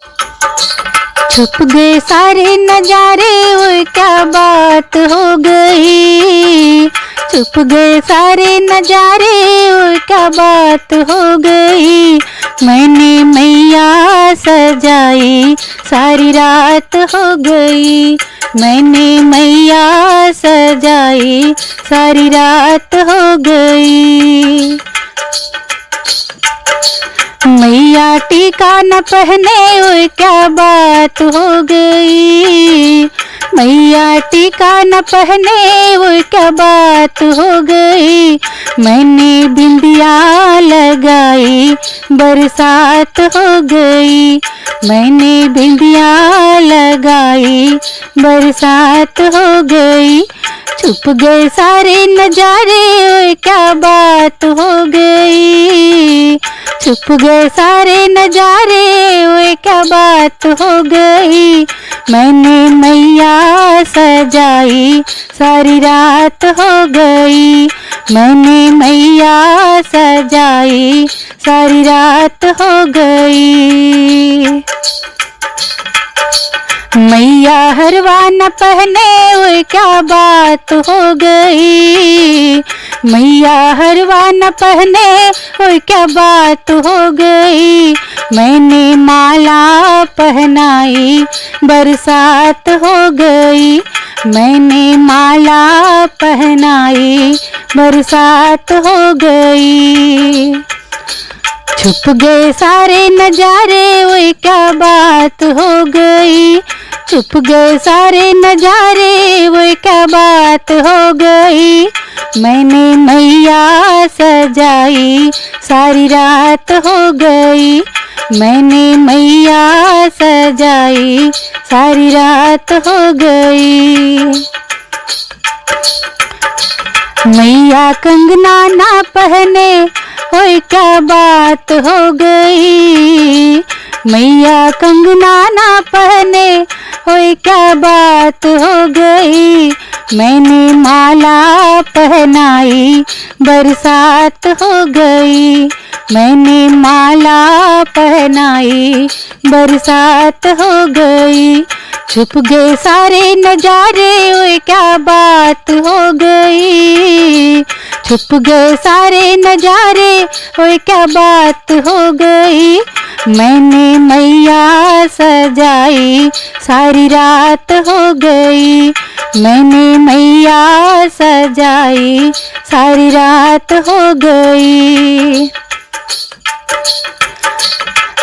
छुप गए सारे नजारे, ओए क्या बात हो गई। छुप गए सारे नजारे, ओए क्या बात हो गई। मैंने मैया सजाई, सारी रात हो गई। मैंने मैया सजाई, सारी रात हो गई। मैया टीका न पहने, ओए क्या बात हो गई। मैया टीका न पहने, ओए क्या बात हो गई। मैंने बिंदिया लगाई, बरसात हो गई। मैंने बिंदिया लगाई, बरसात हो गई। छुप गए सारे नजारे, ओए क्या बात हो गई। छुप गए सारे नजारे, ओए क्या बात हो गई। मैंने मैया सजाई, सारी रात हो गई। मैंने मैया सजाई, सारी रात हो गई। मैया हरवा न पहने, ओए क्या बात हो गई। मैया हरवा न पहने, ओए क्या बात हो गई। मैंने माला पहनाई, बरसात हो गई। मैंने माला पहनाई, बरसात हो गई। छुप गए सारे नजारे, ओए क्या बात हो गई। छुप गए सारे नजारे, ओए क्या बात हो गई। मैंने मैया सजाई, सारी रात हो गई। मैंने मैया सजाई, सारी रात हो गई। मैया कंगना ना पहने, ओए क्या बात हो गई। मैया कंगना ना पहने, ओए क्या बात हो गई। मैंने माला पहनाई, बरसात हो गई। मैंने माला पहनाई, बरसात हो गई। छुप गए सारे नजारे, ओए क्या बात हो गई। छुप गए सारे नजारे, ओए क्या बात हो गई। मैंने मैया सजाई, सारी रात हो गई। मैंने मैया सजाई, सारी रात हो गई।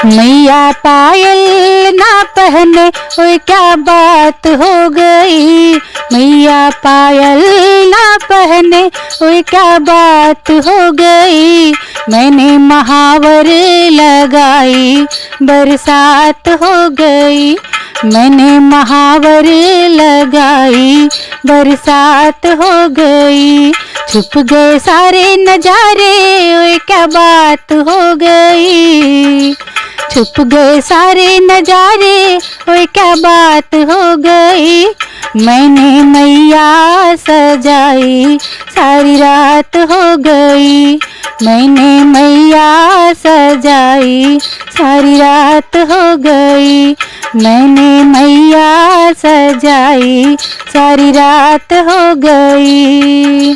मैया पायल ना पहने, ओए क्या बात हो गई। मैया पायल ना पहने, ओए क्या बात हो गई। मैंने महावर लगाई, बरसात हो गई। मैंने महावर लगाई, बरसात हो गई। छुप गए सारे नजारे, ओए क्या बात हो गई। छुप गए सारे नजारे, ओए क्या बात हो गई। मैंने मैया सजाई, सारी रात हो गई। मैंने मैया सजाई, सारी रात हो गई। मैंने मैया सजाई, सारी रात हो गई।